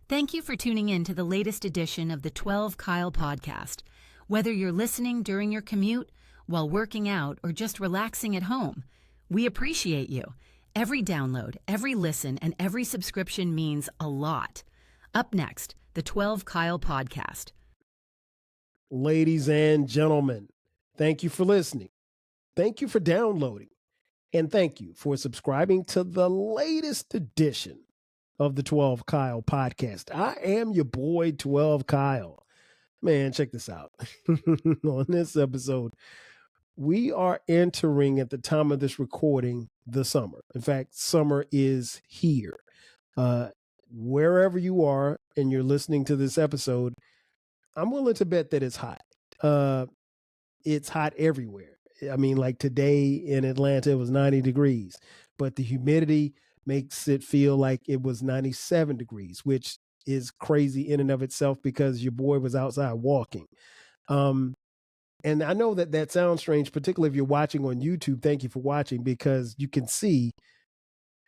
Thank you for tuning in to the latest edition of the 12 Kyle podcast. Whether you're listening during your commute, while working out, or just relaxing at home, we appreciate you. Every download, every listen, and every subscription means a lot. Up next, the 12 Kyle podcast. Ladies and gentlemen, thank you for listening. Thank you for downloading. And thank you for subscribing to the latest edition of the 12 Kyle podcast. I am your boy, 12 Kyle. Man, check this out. On this episode, we are entering, at the time of this recording, the summer. In fact, summer is here. Wherever you are and you're listening to this episode, I'm willing to bet that it's hot. It's hot everywhere. I mean, like today in Atlanta, it was 90 degrees, but the humidity makes it feel like it was 97 degrees, which is crazy in and of itself because your boy was outside walking. And I know that that sounds strange, particularly if you're watching on YouTube. Thank you for watching, because you can see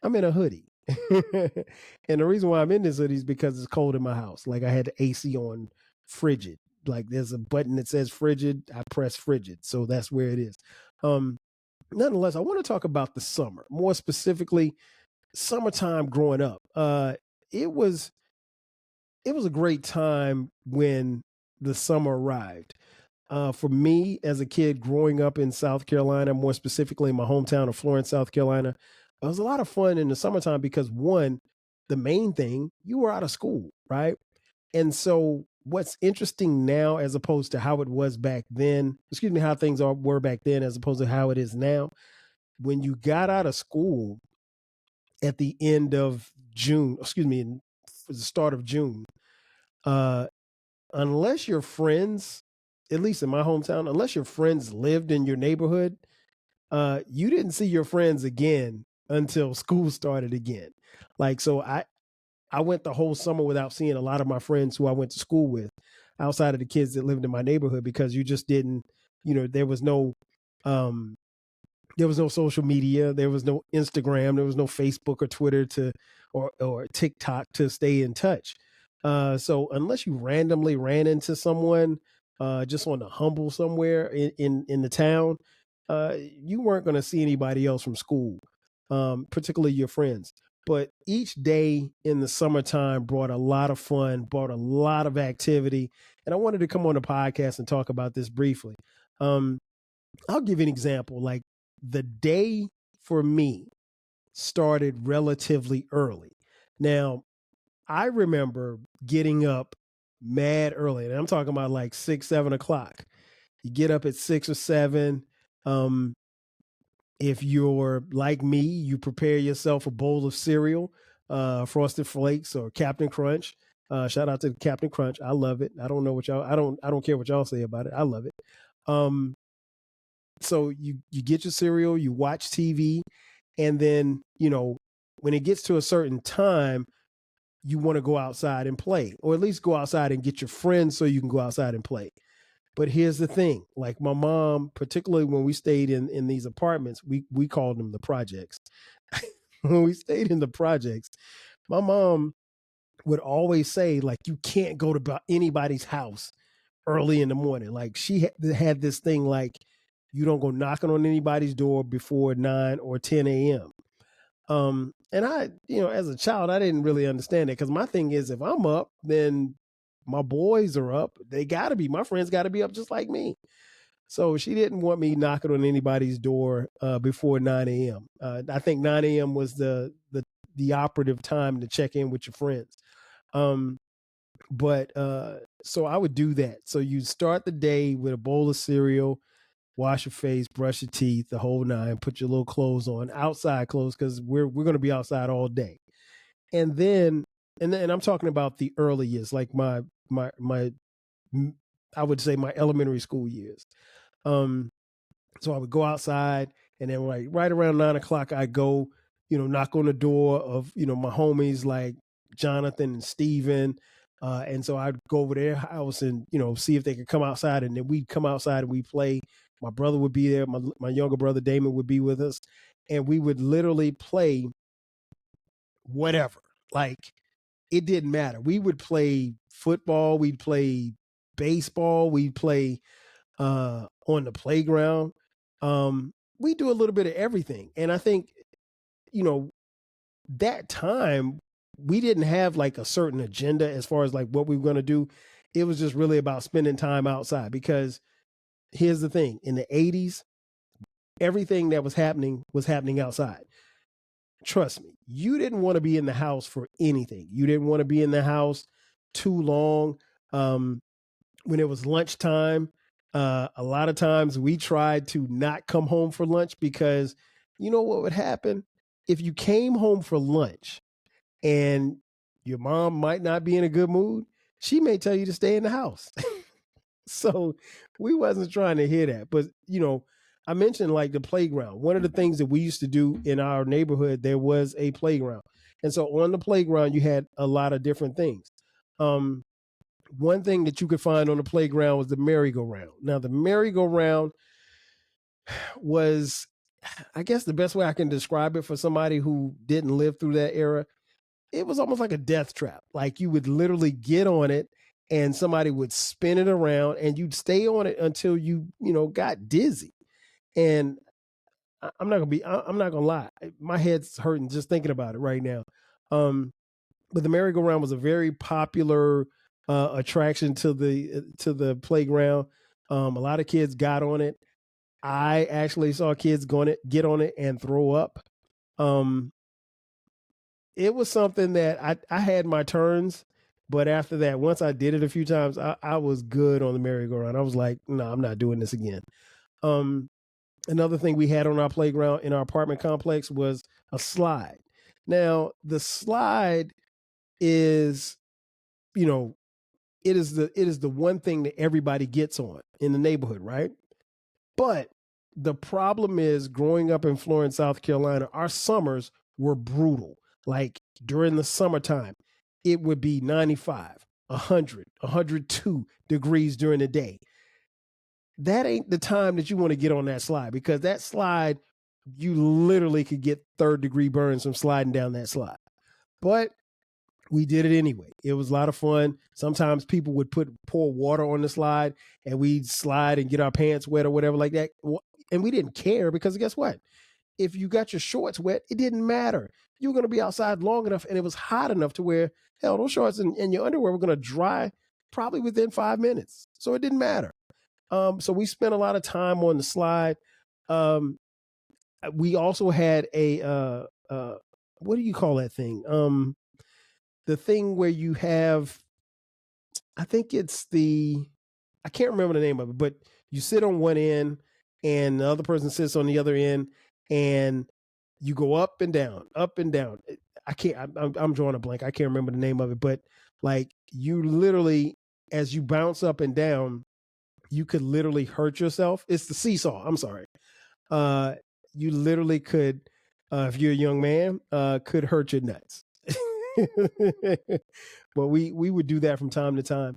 I'm in a hoodie. And the reason why I'm in this hoodie is because it's cold in my house. Like, I had the AC on frigid. Like, there's a button that says frigid. I press frigid. So that's where it is. Nonetheless, I want to talk about the summer, more specifically summertime growing up. It was a great time when the summer arrived. For me, as a kid growing up in South Carolina, more specifically in my hometown of Florence, South Carolina, it was a lot of fun in the summertime because, one, the main thing, you were out of school, right? And so what's interesting now, as opposed to how it was back then, how things were back then, as opposed to how it is now, when you got out of school at the end of June, the start of June, unless your friends, at least in my hometown, unless your friends lived in your neighborhood, you didn't see your friends again until school started again. Like, so I went the whole summer without seeing a lot of my friends who I went to school with, outside of the kids that lived in my neighborhood, because you just didn't, there was no social media, there was no Instagram, there was no Facebook or Twitter or TikTok to stay in touch. So unless you randomly ran into someone just on the humble somewhere in the town, you weren't going to see anybody else from school, particularly your friends. But each day in the summertime brought a lot of fun, brought a lot of activity. And I wanted to come on the podcast and talk about this briefly. I'll give you an example. Like, the day for me started relatively early. Now, I remember getting up mad early, and I'm talking about like 6, 7 o'clock. You get up at 6 or 7. If you're like me, you prepare yourself a bowl of cereal, Frosted Flakes or Captain Crunch. Shout out to Captain Crunch. I love it. I don't know what y'all, I don't care what y'all say about it. I love it. So you get your cereal, you watch TV, and then, when it gets to a certain time, you want to go outside and play, or at least go outside and get your friends so you can go outside and play. But here's the thing, like, my mom, particularly when we stayed in these apartments, we called them the projects. When we stayed in the projects, my mom would always say, like, you can't go to anybody's house early in the morning. Like, she had this thing, like, you don't go knocking on anybody's door before 9 or 10 a.m. And I, as a child, I didn't really understand it, because my thing is, if I'm up, then my boys are up. My friends got to be up just like me. So she didn't want me knocking on anybody's door before 9 a.m. I think 9 a.m. was the operative time to check in with your friends. But so I would do that. So you start the day with a bowl of cereal, wash your face, brush your teeth, the whole nine, put your little clothes on, outside clothes, because we're going to be outside all day. And then I'm talking about the early years, like my I would say my elementary school years. So I would go outside, and then right around 9 o'clock, I go, knock on the door of, my homies like Jonathan and Steven. And so I'd go over their house and, see if they could come outside, and then we'd come outside and we'd play. My brother would be there. My younger brother, Damon, would be with us, and we would literally play whatever. Like, it didn't matter. We would play football, we'd play baseball, we'd play on the playground. We do a little bit of everything. And I think, you know, that time we didn't have like a certain agenda as far as like what we were going to do. It was just really about spending time outside because here's the thing, in the 80s, everything that was happening outside. Trust me, you didn't want to be in the house for anything. You didn't want to be in the house too long. When it was lunchtime, a lot of times we tried to not come home for lunch because you know what would happen? If you came home for lunch and your mom might not be in a good mood, she may tell you to stay in the house. So we wasn't trying to hear that. But, you know, I mentioned like the playground. One of the things that we used to do in our neighborhood, there was a playground. And so on the playground, you had a lot of different things. Um, One thing that you could find on the playground was the merry-go-round. Now, the merry-go-round was, I guess the best way I can describe it for somebody who didn't live through that era, it was almost like a death trap. Like you would literally get on it and somebody would spin it around and you'd stay on it until you know, got dizzy. And I'm not gonna lie. My head's hurting just thinking about it right now. But the merry-go-round was a very popular attraction to the playground. A lot of kids got on it. I actually saw kids get on it and throw up. Um, it was something that I had my turns, but after that, once I did it a few times, I was good on the merry-go-round. I was like, no, I'm not doing this again. Um, Another thing we had on our playground in our apartment complex was a slide. Now, the slide is, you know, it is the one thing that everybody gets on in the neighborhood, right? But the problem is growing up in Florence, South Carolina, our summers were brutal. Like during the summertime, it would be 95, 100, 102 degrees during the day. That ain't the time that you want to get on that slide because that slide, you literally could get third degree burns from sliding down that slide. But we did it anyway. It was a lot of fun. Sometimes people would pour water on the slide and we'd slide and get our pants wet or whatever like that. And we didn't care because guess what? If you got your shorts wet, it didn't matter. You were going to be outside long enough and it was hot enough to where, hell, those shorts and your underwear were going to dry probably within 5 minutes. So it didn't matter. So we spent a lot of time on the slide. Um, we also had a, what do you call that thing? The thing where you have, I think it's I can't remember the name of it, but you sit on one end and the other person sits on the other end and you go up and down, up and down. I can't, I'm drawing a blank. I can't remember the name of it, but like you literally, as you bounce up and down, you could literally hurt yourself. It's the seesaw. I'm sorry. Uh, you literally could, if you're a young man, could hurt your nuts. But we would do that from time to time.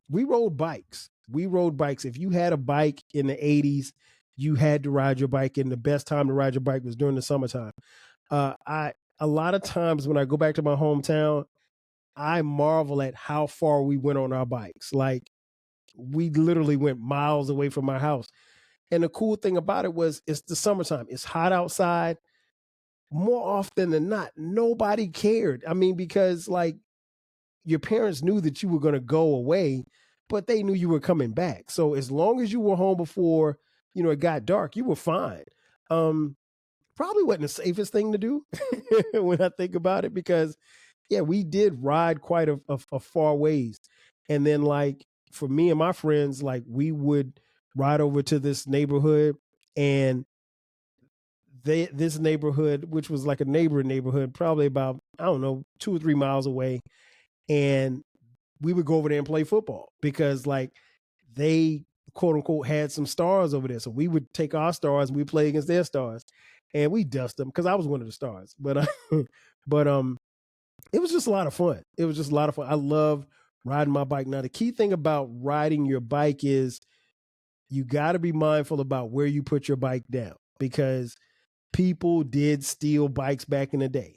We rode bikes. We rode bikes. If you had a bike in the 80s, you had to ride your bike, and the best time to ride your bike was during the summertime. I A lot of times when I go back to my hometown, I marvel at how far we went on our bikes. Like we literally went miles away from my house. And the cool thing about it was it's the summertime. It's hot outside. More often than not, nobody cared. I mean, because like your parents knew that you were going to go away, but they knew you were coming back. So as long as you were home before, you know, it got dark, you were fine. Probably wasn't the safest thing to do when I think about it, because yeah, we did ride quite a far ways. And then like for me and my friends, like we would ride over to this neighborhood, and this neighborhood, which was like a neighboring neighborhood, probably about, I don't know, 2 or 3 miles away. And we would go over there and play football because like they quote unquote had some stars over there. So we would take our stars and we play against their stars and we dust them because I was one of the stars. But it was just a lot of fun. It was just a lot of fun. I love riding my bike. Now the key thing about riding your bike is you got to be mindful about where you put your bike down, because people did steal bikes back in the day.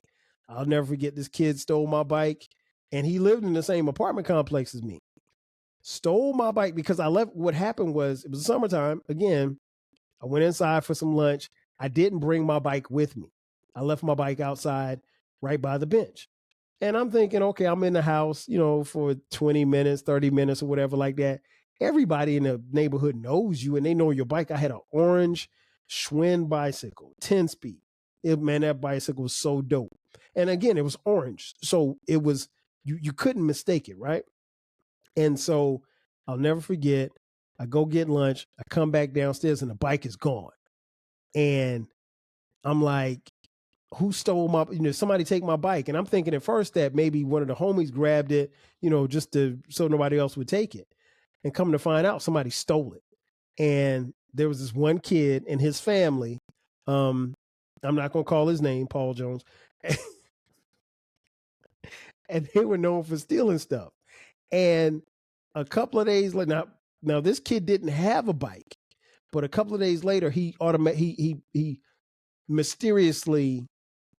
I'll never forget, this kid stole my bike, and he lived in the same apartment complex as me. Stole my bike because I left. What happened was, it was summertime. Again, I went inside for some lunch. I didn't bring my bike with me. I left my bike outside right by the bench. And I'm thinking, okay, I'm in the house, for 20 minutes, 30 minutes or whatever like that. Everybody in the neighborhood knows you and they know your bike. I had an orange Schwinn bicycle, 10 speed. Man, that bicycle was so dope. And again, it was orange. So it was, you couldn't mistake it, right? And so I'll never forget, I go get lunch, I come back downstairs and the bike is gone. And I'm like, who stole my, somebody take my bike. And I'm thinking at first that maybe one of the homies grabbed it, just so nobody else would take it. And come to find out, somebody stole it. And there was this one kid and his family. I'm not going to call his name, Paul Jones. And they were known for stealing stuff. And a couple of days later, now this kid didn't have a bike, but a couple of days later, he mysteriously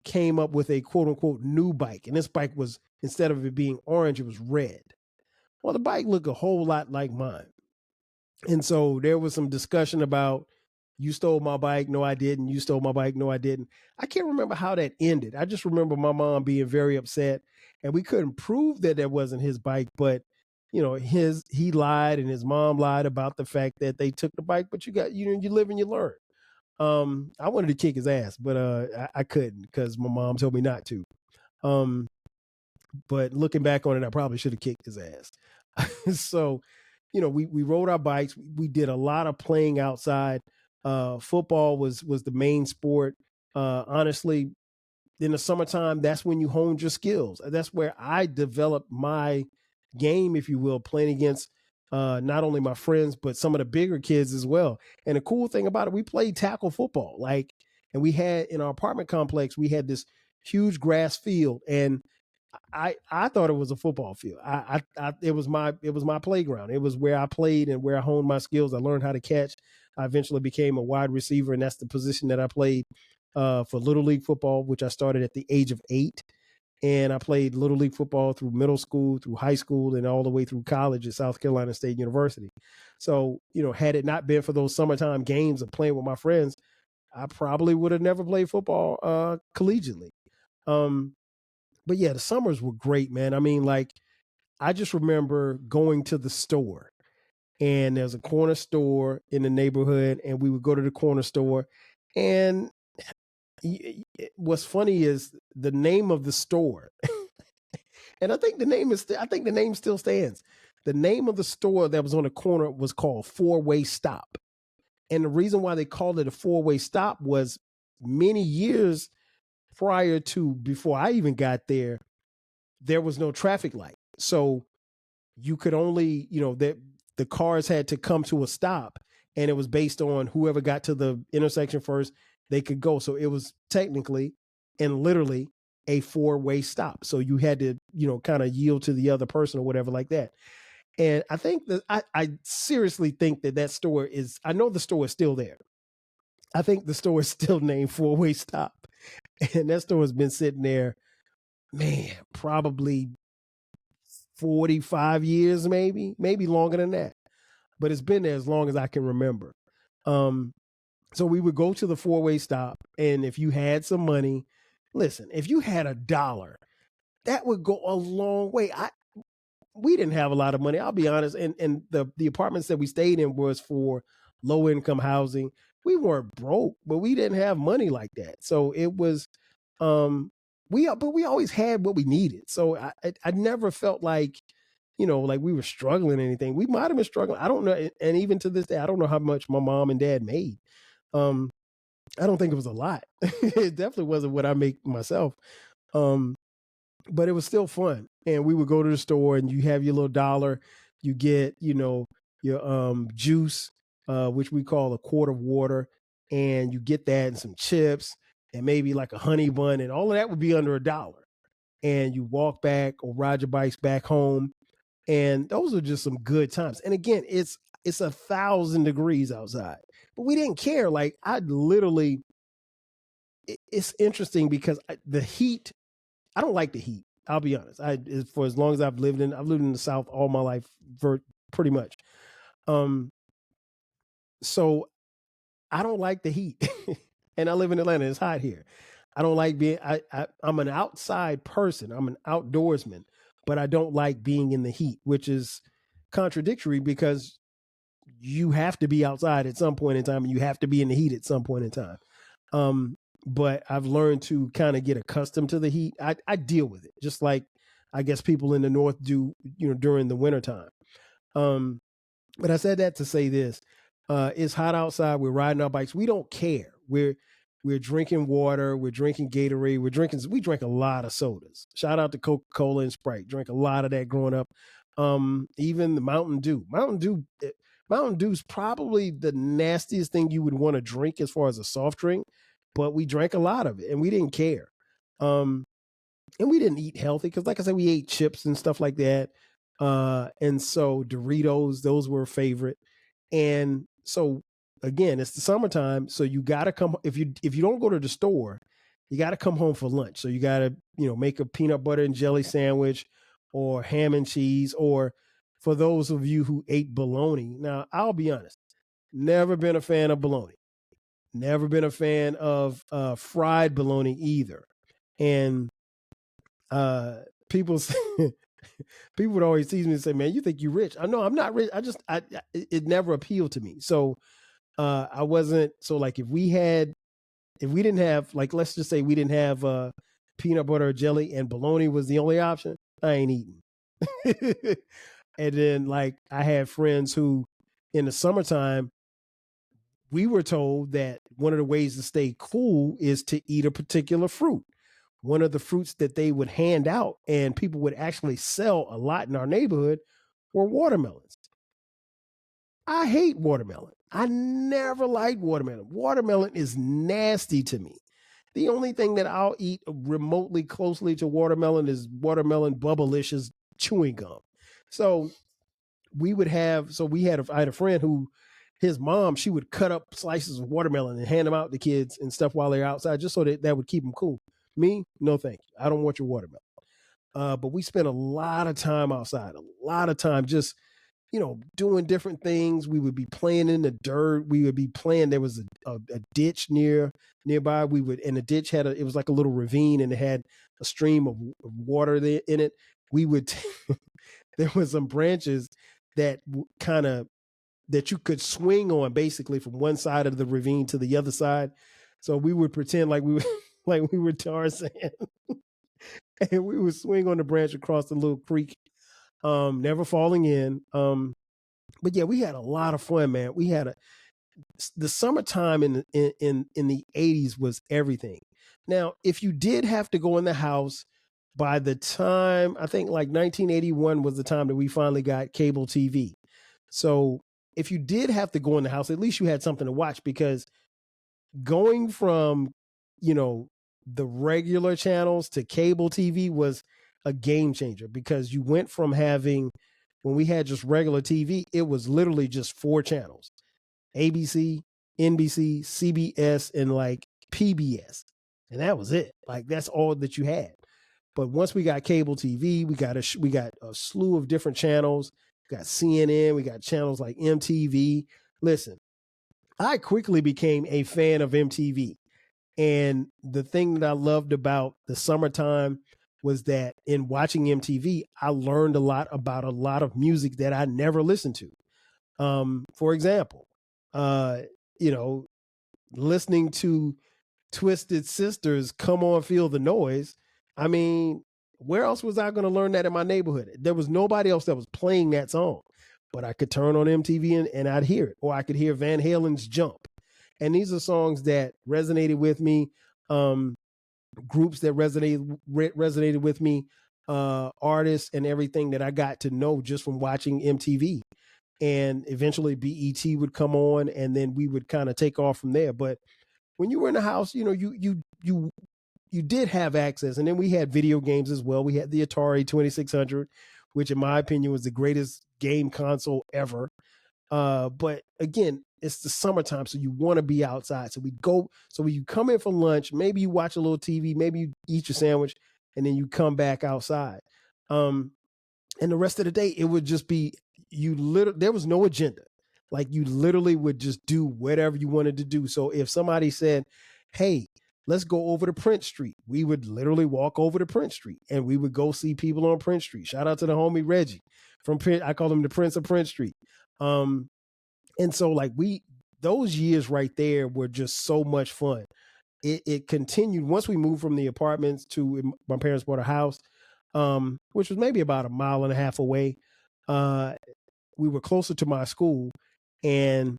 came up with a quote unquote new bike. And this bike was, instead of it being orange, it was red. Well, the bike looked a whole lot like mine. And so there was some discussion about, you stole my bike. No, I didn't. You stole my bike. No, I didn't. I can't remember how that ended. I just remember my mom being very upset, and we couldn't prove that wasn't his bike, but he lied and his mom lied about the fact that they took the bike, but you live and you learn. I wanted to kick his ass, but I couldn't because my mom told me not to. But looking back on it, I probably should have kicked his ass. So, we rode our bikes. We did a lot of playing outside. Football was the main sport. Honestly, in the summertime, that's when you honed your skills. That's where I developed my game, if you will, playing against not only my friends, but some of the bigger kids as well. And the cool thing about it, we played tackle football. And we had, in our apartment complex, we had this huge grass field, and I thought it was a football field. It was my playground. It was where I played and where I honed my skills. I learned how to catch. I eventually became a wide receiver, and that's the position that I played for Little League football, which I started at the age of 8. And I played Little League football through middle school, through high school, and all the way through college at South Carolina State University. So, had it not been for those summertime games of playing with my friends, I probably would have never played football collegiately. But yeah, the summers were great, man. I mean, I just remember going to the store, and there's a corner store in the neighborhood, and we would go to the corner store. And what's funny is the name of the store. And I think the name still stands. The name of the store that was on the corner was called Four-Way Stop. And the reason why they called it a four-way stop was many years prior to, before I even got there was no traffic light. So you could only, the cars had to come to a stop, and it was based on whoever got to the intersection first, they could go. So it was technically and literally a four-way stop. So you had to, kind of yield to the other person or whatever like that. And I think that I seriously think that store is, I know the store is still there. I think the store is still named Four-Way Stop. And that store has been sitting there, man, probably 45 years, maybe longer than that. But it's been there as long as I can remember. So we would go to the Four-Way Stop, and if you had some money, listen, if you had $1, that would go a long way. We didn't have a lot of money, I'll be honest. And the apartments that we stayed in was for low income housing. We weren't broke, but we didn't have money like that. So it was, we always had what we needed. So I never felt like, like we were struggling or anything. We might have been struggling. I don't know. And even to this day, I don't know how much my mom and dad made. I don't think it was a lot. It definitely wasn't what I make myself. But it was still fun. And we would go to the store, and you have your little $1. You get, your juice, which we call a quart of water, and you get that and some chips and maybe like a honey bun, and all of that would be under $1. And you walk back or ride your bikes back home. And those are just some good times. And again, it's 1,000 degrees outside, but we didn't care. Like, it's interesting because the heat I don't like the heat. I'll be honest. For as long as I've lived in the South all my life, pretty much. So I don't like the heat, and I live in Atlanta. It's hot here. I don't like being. I'm an outside person. I'm an outdoorsman, but I don't like being in the heat, which is contradictory because you have to be outside at some point in time, and you have to be in the heat at some point in time. But I've learned to kind of get accustomed to the heat. I deal with it just like I guess people in the North do, during the wintertime. But I said that to say this. It's hot outside. We're riding our bikes. We don't care. We're drinking water. We're drinking Gatorade. We drink a lot of sodas. Shout out to Coca-Cola and Sprite. Drink a lot of that growing up. Even the Mountain Dew. Mountain Dew's probably the nastiest thing you would want to drink as far as a soft drink, but we drank a lot of it and we didn't care. And we didn't eat healthy because, like I said, we ate chips and stuff like that. And so Doritos, those were a favorite. And so again, it's the summertime, so you got to come if you don't go to the store, you got to come home for lunch. So you got to make a peanut butter and jelly sandwich, or ham and cheese, or for those of you who ate bologna. Now, I'll be honest, never been a fan of bologna. Never been a fan of fried bologna either. And people people would always tease me and say, "Man, you think you're rich?" I know I'm not rich. It never appealed to me. So I wasn't. So like if we didn't have, like, let's just say we didn't have peanut butter or jelly and bologna was the only option, I ain't eating. And then like I had friends who in the summertime, we were told that one of the ways to stay cool is to eat a particular fruit. One of the fruits that they would hand out and people would actually sell a lot in our neighborhood were watermelons. I hate watermelon. I never liked watermelon. Watermelon is nasty to me. The only thing that I'll eat remotely closely to watermelon is watermelon Bubblicious chewing gum. So I had a friend who, his mom, she would cut up slices of watermelon and hand them out to kids and stuff while they're outside, just so that would keep them cool. Me, no thank you. I don't want your watermelon. But we spent a lot of time outside, a lot of time just, doing different things. We would be playing in the dirt. We would be playing. There was a ditch nearby. And the ditch it was like a little ravine, and it had a stream of water there in it. There was some branches that that you could swing on basically from one side of the ravine to the other side. So we would pretend like we were like we were Tarzan, and we would swing on the branch across the little creek, never falling in. But yeah, we had a lot of fun, man. The summertime in the 80s was everything. Now, if you did have to go in the house, by the time, I think like 1981 was the time that we finally got cable TV. So if you did have to go in the house, at least you had something to watch, because going from, the regular channels to cable TV was a game changer, because you went from having, when we had just regular TV, it was literally just 4 channels: ABC, NBC, CBS, and like PBS. And that was it. Like that's all that you had. But once we got cable TV, we got a slew of different channels. We got CNN, we got channels like MTV. Listen, I quickly became a fan of MTV. And the thing that I loved about the summertime was that in watching MTV, I learned a lot about a lot of music that I never listened to. For example, you know, listening to Twisted Sisters, Come On Feel the Noise. I mean, where else was I going to learn that in my neighborhood? There was nobody else that was playing that song, but I could turn on MTV and I'd hear it, or I could hear Van Halen's Jump. And these are songs that resonated with me, groups that resonated with me, artists and everything that I got to know just from watching MTV. And eventually BET would come on, and then we would kind of take off from there. But when you were in the house, you did have access. And then we had video games as well. We had the Atari 2600, which in my opinion was the greatest game console ever. But again, it's the summertime, so you want to be outside. So when you come in for lunch, maybe you watch a little TV, maybe you eat your sandwich, and then you come back outside. And the rest of the day, it would just be there was no agenda. Like you literally would just do whatever you wanted to do. So if somebody said, hey, let's go over to Prince Street, we would literally walk over to Prince Street and we would go see people on Prince Street. Shout out to the homie Reggie from Prince. I call him the Prince of Prince Street. And so like those years right there were just so much fun. It continued once we moved from the apartments to my parents bought a house, which was maybe about a mile and a half away. We were closer to my school, and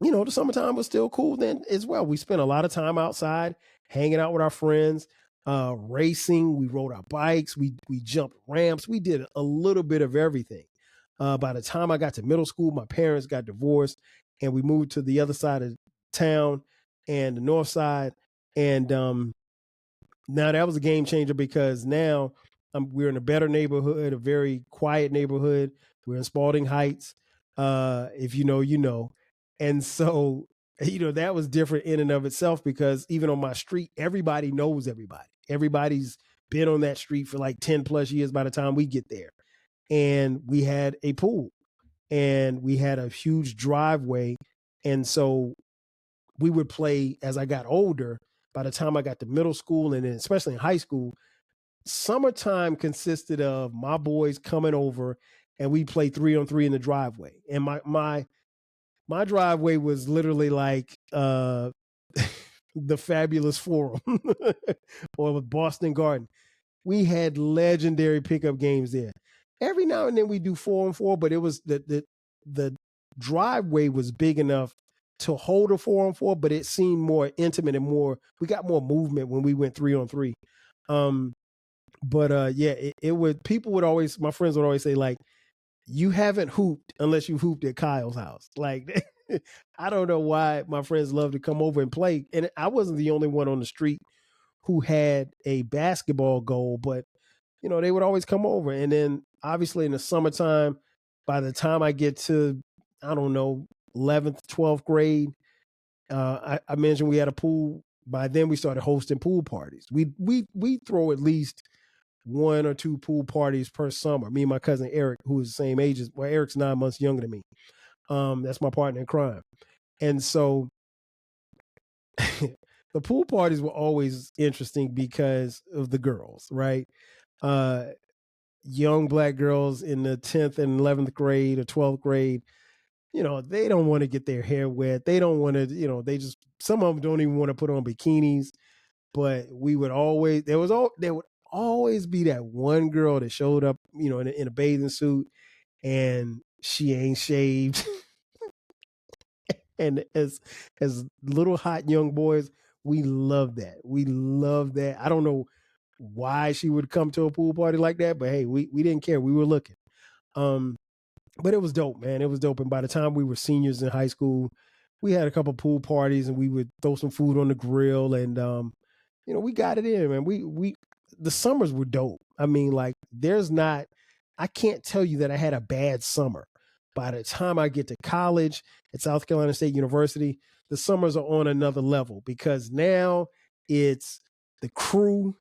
the summertime was still cool then as well. We spent a lot of time outside, hanging out with our friends, racing. We rode our bikes. We jumped ramps. We did a little bit of everything. By the time I got to middle school, my parents got divorced, and we moved to the other side of town and the north side. And now that was a game changer because now we're in a better neighborhood, a very quiet neighborhood. We're in Spalding Heights. If you know, you know. And so, that was different in and of itself because even on my street, everybody knows everybody. Everybody's been on that street for like 10 plus years by the time we get there. And we had a pool and we had a huge driveway. And so we would play as I got older. By the time I got to middle school and then especially in high school, summertime consisted of my boys coming over and we played 3-on-3 in the driveway. And my driveway was literally like the Fabulous Forum or Boston Garden. We had legendary pickup games there. Every now and then we do 4-on-4, but it was the driveway was big enough to hold a 4-on-4, but it seemed more intimate and we got more movement when we went 3-on-3. But yeah, it would, my friends would always say like, you haven't hooped unless you hooped at Kyle's house. Like, I don't know why my friends love to come over and play. And I wasn't the only one on the street who had a basketball goal, but they would always come over. And then obviously in the summertime, by the time I get to, I don't know, 11th, 12th grade, I mentioned we had a pool. By then we started hosting pool parties. We throw at least 1 or 2 pool parties per summer. Me and my cousin Eric, who is the same age as, well, Eric's 9 months younger than me. That's my partner in crime. And so the pool parties were always interesting because of the girls, right? Young Black girls in the 10th and 11th grade or 12th grade, they don't want to get their hair wet. They don't want to, some of them don't even want to put on bikinis. But there would always be that one girl that showed up, in a bathing suit and she ain't shaved. And as little hot young boys, we love that. We love that. I don't know why she would come to a pool party like that, but hey, we didn't care. We were looking. But it was dope, man. It was dope. And by the time we were seniors in high school, we had a couple pool parties and we would throw some food on the grill and we got it in, man. The summers were dope. I mean, like I can't tell you that I had a bad summer. By the time I get to college at South Carolina State University, the summers are on another level because now it's the crew.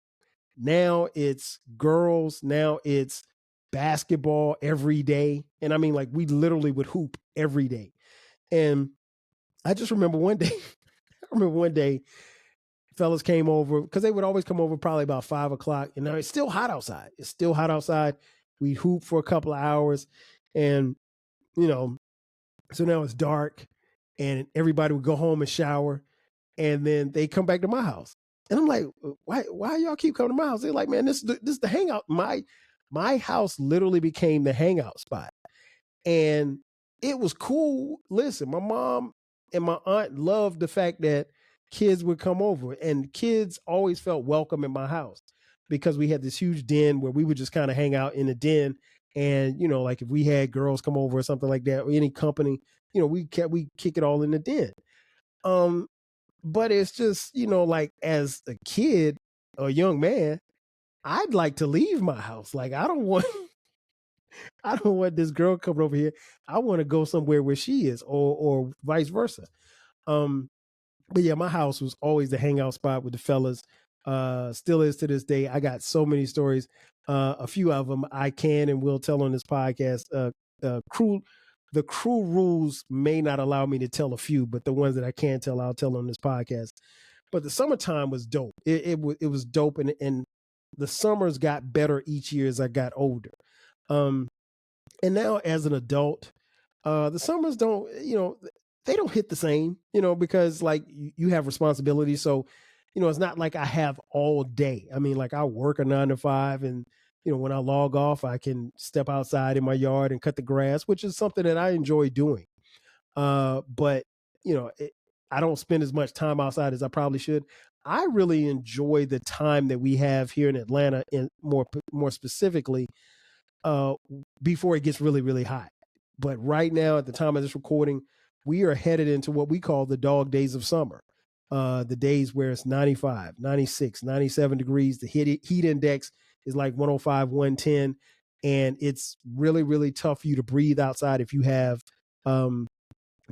Now it's girls. Now it's basketball every day. And I mean, like we literally would hoop every day. And I just remember one day, fellas came over because they would always come over probably about 5:00. And now it's still hot outside. We hoop for a couple of hours and, so now it's dark and everybody would go home and shower and then they come back to my house. And I'm like, why y'all keep coming to my house? They're like, man, this is the hangout. My house literally became the hangout spot. And it was cool. Listen, my mom and my aunt loved the fact that kids would come over and kids always felt welcome in my house because we had this huge den where we would just kind of hang out in the den. And, like if we had girls come over or something like that, or any company, we kick it all in the den. But it's just, like as a kid, a young man, I'd like to leave my house. Like I don't want this girl coming over here. I want to go somewhere where she is or vice versa. But yeah, my house was always the hangout spot with the fellas. Still is to this day. I got so many stories. A few of them I can and will tell on this podcast. The crew rules may not allow me to tell a few, but the ones that I can tell, I'll tell on this podcast. But the summertime was dope. It was dope, and the summers got better each year as I got older. And now as an adult, the summers don't, they don't hit the same, because like you have responsibilities. So, it's not like I have all day. I mean, like I work a 9 to 5, and when I log off, I can step outside in my yard and cut the grass, which is something that I enjoy doing. But I don't spend as much time outside as I probably should. I really enjoy the time that we have here in Atlanta, and more specifically, uh, before it gets really, really hot. But right now, at the time of this recording, we are headed into what we call the dog days of summer. The days where it's 95, 96, 97 degrees. The heat index is like 105, 110. And it's really, really tough for you to breathe outside if you have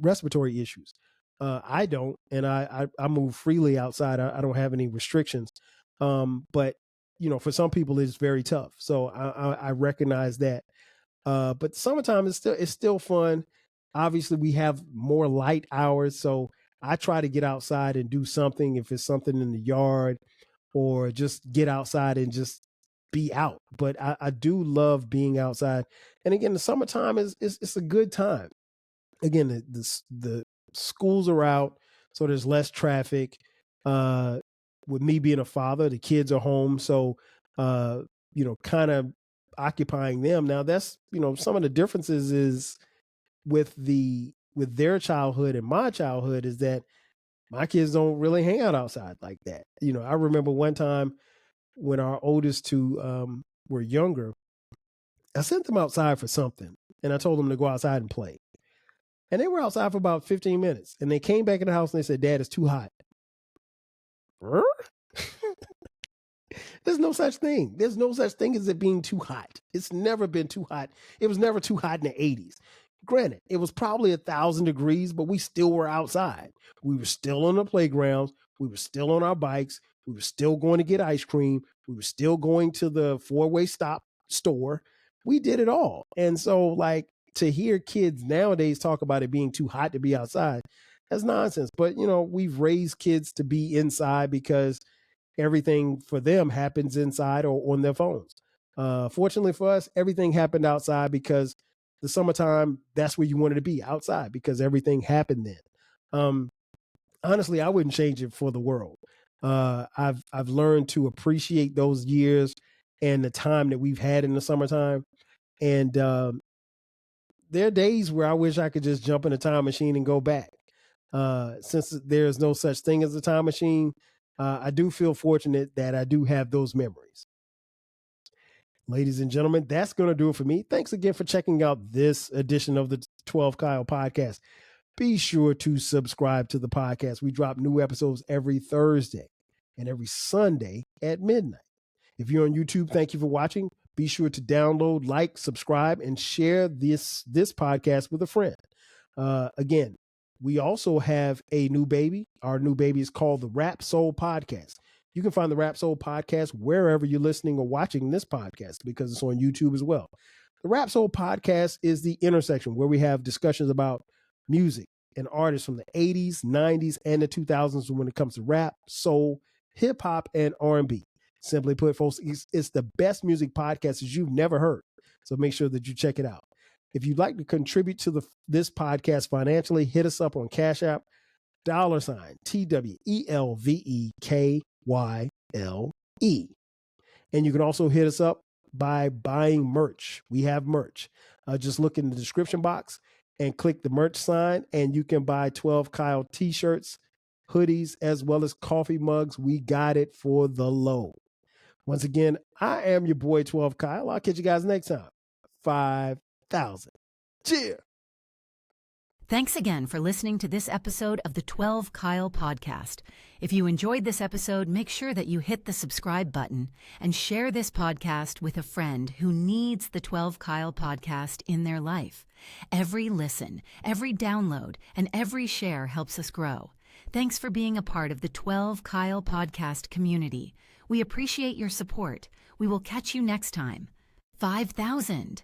respiratory issues. I don't, and I move freely outside. I don't have any restrictions. But for some people, it's very tough. So I recognize that. But summertime is still fun. Obviously, we have more light hours, so I try to get outside and do something. If it's something in the yard, or just get outside and just be out. But I do love being outside. And again, the summertime is it's a good time. Again, the schools are out, so there's less traffic. With me being a father, the kids are home, so kind of occupying them. Now that's some of the differences is with their childhood and my childhood is that my kids don't really hang out outside like that. I remember one time when our oldest two were younger, I sent them outside for something, and I told them to go outside and play. And they were outside for about 15 minutes. And they came back in the house and they said, "Dad, it's too hot." There's no such thing. There's no such thing as it being too hot. It's never been too hot. It was never too hot in the 80s. Granted, it was probably 1,000 degrees, but we still were outside. We were still on the playgrounds. We were still on our bikes. We were still going to get ice cream. We were still going to the four-way stop store. We did it all. And so, like, to hear kids nowadays talk about it being too hot to be outside, that's nonsense. But, we've raised kids to be inside because everything for them happens inside or on their phones. Fortunately for us, everything happened outside because the summertime, that's where you wanted to be, outside, because everything happened then. Honestly, I wouldn't change it for the world. I've learned to appreciate those years and the time that we've had in the summertime. And there are days where I wish I could just jump in a time machine and go back. Since there's no such thing as a time machine, I do feel fortunate that I do have those memories. Ladies and gentlemen, that's going to do it for me. Thanks again for checking out this edition of the 12 Kyle podcast. Be sure to subscribe to the podcast. We drop new episodes every Thursday and every Sunday at midnight. If you're on YouTube, thank you for watching. Be sure to download, like, subscribe, and share this podcast with a friend. Again, we also have a new baby. Our new baby is called the Rap Soul Podcast. You can find the Rap Soul Podcast wherever you're listening or watching this podcast, because it's on YouTube as well. The Rap Soul Podcast is the intersection where we have discussions about music and artists from the 80s, 90s, and the 2000s when it comes to rap, soul, hip hop, and R&B. Simply put, folks, it's the best music podcast that you've never heard. So make sure that you check it out. If you'd like to contribute to this podcast financially, hit us up on Cash App, $TWELVEKYLE. And you can also hit us up by buying merch. We have merch. Just look in the description box and click the merch sign, and you can buy 12 Kyle t-shirts, hoodies, as well as coffee mugs. We got it for the low. Once again, I am your boy 12 Kyle. I'll catch you guys next time. 5,000. Cheers. Thanks again for listening to this episode of the 12 Kyle podcast. If you enjoyed this episode, make sure that you hit the subscribe button and share this podcast with a friend who needs the 12 Kyle podcast in their life. Every listen, every download, and every share helps us grow. Thanks for being a part of the 12 Kyle podcast community. We appreciate your support. We will catch you next time. 5,000.